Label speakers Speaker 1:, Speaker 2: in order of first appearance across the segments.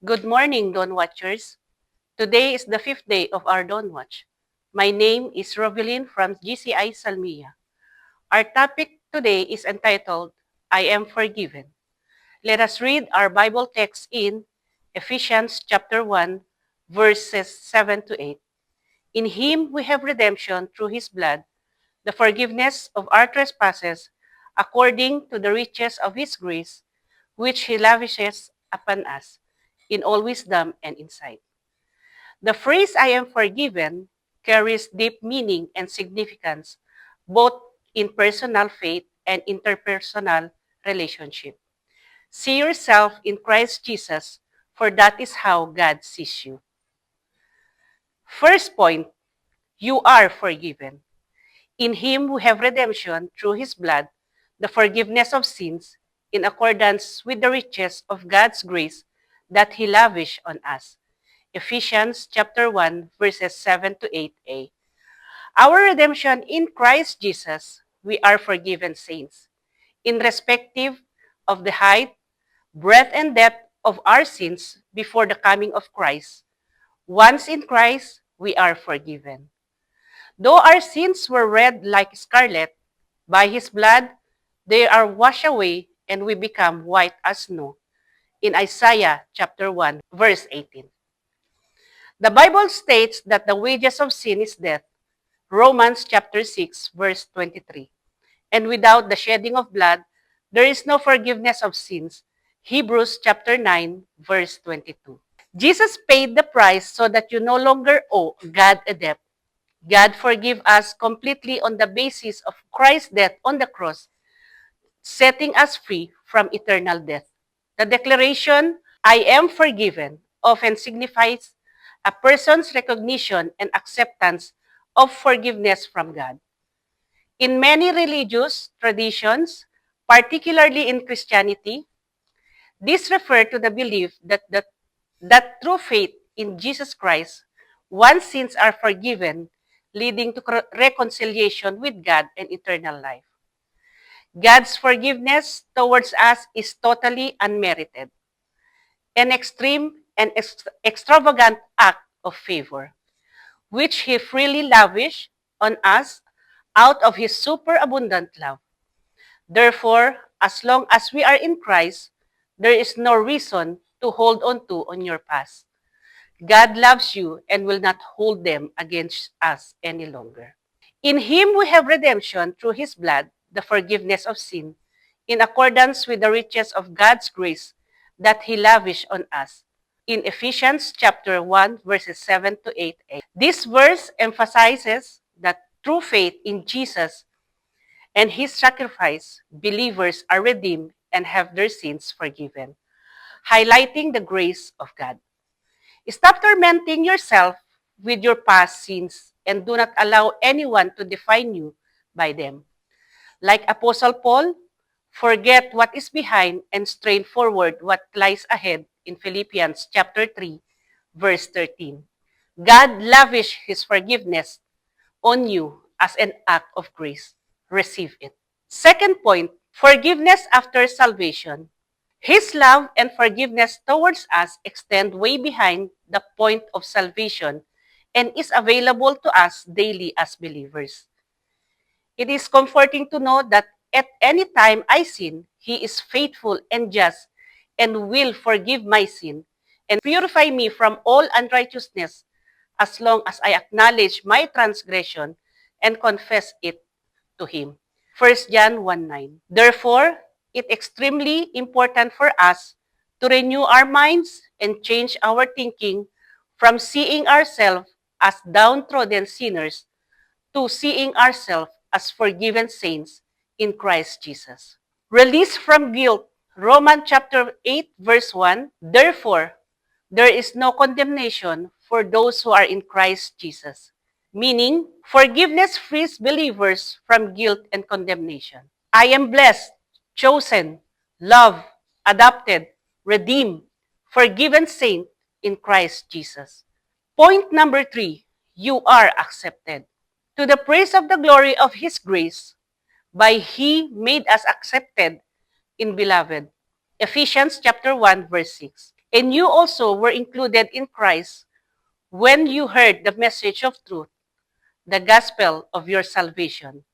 Speaker 1: Good morning, Dawn Watchers. Today is the fifth day of our Dawn Watch. My name is Rovelyn from GCI Salmia. Our topic today is entitled, I Am Forgiven. Let us read our Bible text in Ephesians chapter 1, verses 7 to 8. In Him we have redemption through His blood, the forgiveness of our trespasses, according to the riches of His grace, which He lavishes upon us in all wisdom and insight. The phrase I am forgiven carries deep meaning and significance, both in personal faith and interpersonal relationship. See yourself in Christ Jesus, for that is how God sees you. First point, you are forgiven. In Him we have redemption through His blood, the forgiveness of sins, in accordance with the riches of God's grace that He lavished on us. Ephesians chapter 1, verses 7 to 8a. Our redemption in Christ Jesus, we are forgiven saints, in respective of the height, breadth, and depth of our sins before the coming of Christ. Once in Christ, we are forgiven. Though our sins were red like scarlet, by His blood, they are washed away and we become white as snow. In Isaiah chapter 1, verse 18. The Bible states that the wages of sin is death, Romans chapter 6, verse 23. And without the shedding of blood, there is no forgiveness of sins, Hebrews chapter 9, verse 22. Jesus paid the price so that you no longer owe God a debt. God forgive us completely on the basis of Christ's death on the cross, setting us free from eternal death. The declaration, I am forgiven, often signifies a person's recognition and acceptance of forgiveness from God. In many religious traditions, particularly in Christianity, this refers to the belief that through faith in Jesus Christ, one's sins are forgiven, leading to reconciliation with God and eternal life. God's forgiveness towards us is totally unmerited, an extreme and extravagant act of favor, which He freely lavished on us out of His superabundant love. Therefore, as long as we are in Christ, there is no reason to hold on to on your past. God loves you and will not hold them against us any longer. In Him we have redemption through His blood, the forgiveness of sin, in accordance with the riches of God's grace that He lavished on us. In Ephesians chapter 1, verses 7 to 8a. This verse emphasizes that through faith in Jesus and His sacrifice, believers are redeemed and have their sins forgiven, highlighting the grace of God. Stop tormenting yourself with your past sins and do not allow anyone to define you by them. Like Apostle Paul, forget what is behind and strain forward what lies ahead in Philippians chapter 3, verse 13. God lavished His forgiveness on you as an act of grace. Receive it. Second point, forgiveness after salvation. His love and forgiveness towards us extend way behind the point of salvation and is available to us daily as believers. It is comforting to know that at any time I sin, He is faithful and just and will forgive my sin and purify me from all unrighteousness as long as I acknowledge my transgression and confess it to Him. 1 John 1:9. Therefore, it's extremely important for us to renew our minds and change our thinking from seeing ourselves as downtrodden sinners to seeing ourselves as forgiven saints in Christ Jesus. Release from guilt. Romans chapter 8, verse 1. Therefore, there is no condemnation for those who are in Christ Jesus. Meaning, forgiveness frees believers from guilt and condemnation. I am blessed, chosen, loved, adopted, redeemed, forgiven saint in Christ Jesus. Point number 3, you are accepted. To the praise of the glory of His grace, by He made us accepted in beloved. Ephesians chapter 1, verse 6. And you also were included in Christ when you heard the message of truth, the gospel of your salvation.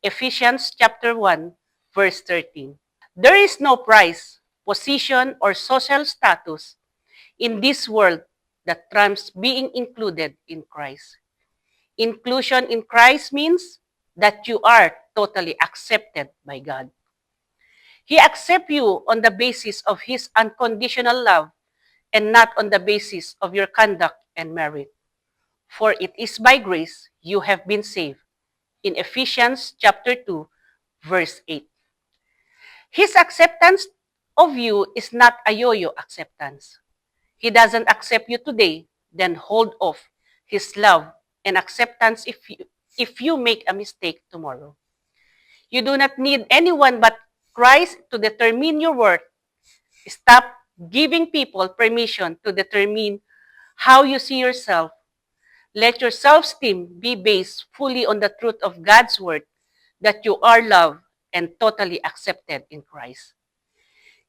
Speaker 1: Ephesians chapter 1, verse 13. There is no price, position, or social status in this world that trumps being included in Christ. Inclusion in Christ means that you are totally accepted by God. He accepts you on the basis of His unconditional love and not on the basis of your conduct and merit. For it is by grace you have been saved. In Ephesians chapter 2, verse 8. His acceptance of you is not a yo-yo acceptance. He doesn't accept you today, then hold off His love and acceptance if you make a mistake tomorrow. You do not need anyone but Christ to determine your worth. Stop giving people permission to determine how you see yourself. Let your self-esteem be based fully on the truth of God's word that you are loved and totally accepted in Christ.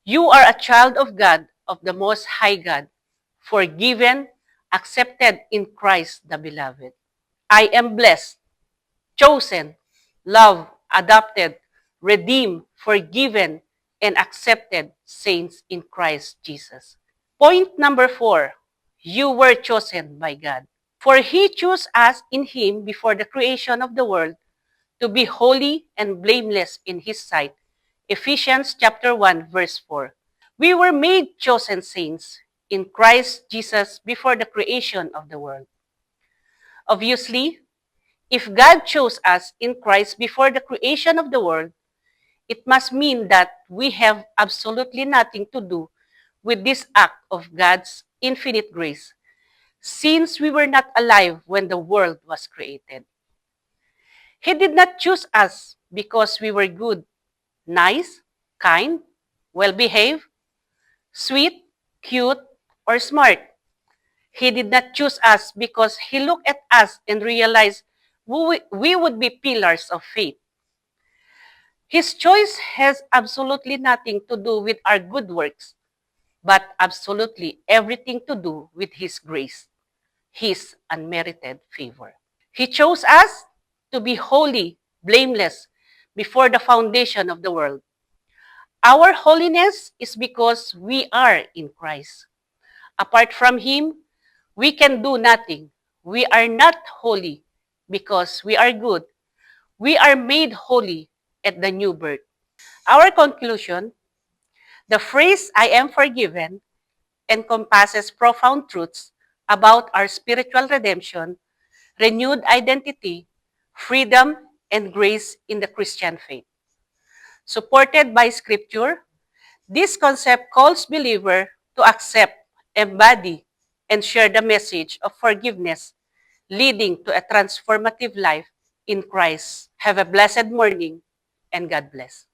Speaker 1: You are a child of God, of the Most High God, forgiven, accepted in Christ the Beloved. I am blessed, chosen, loved, adopted, redeemed, forgiven, and accepted saints in Christ Jesus. Point number 4, you were chosen by God. For He chose us in Him before the creation of the world to be holy and blameless in His sight. Ephesians chapter 1, verse 4. We were made chosen saints in Christ Jesus before the creation of the world. Obviously, if God chose us in Christ before the creation of the world, it must mean that we have absolutely nothing to do with this act of God's infinite grace, since we were not alive when the world was created. He did not choose us because we were good, nice, kind, well-behaved, sweet, cute, or smart. He did not choose us because He looked at us and realized we would be pillars of faith. His choice has absolutely nothing to do with our good works, but absolutely everything to do with His grace, His unmerited favor. He chose us to be holy, blameless, before the foundation of the world. Our holiness is because we are in Christ. Apart from Him, we can do nothing. We are not holy because we are good. We are made holy at the new birth. Our conclusion, the phrase I am forgiven encompasses profound truths about our spiritual redemption, renewed identity, freedom, and grace in the Christian faith. Supported by Scripture, this concept calls believer to accept, embody, and share the message of forgiveness, leading to a transformative life in Christ. Have a blessed morning, and God bless.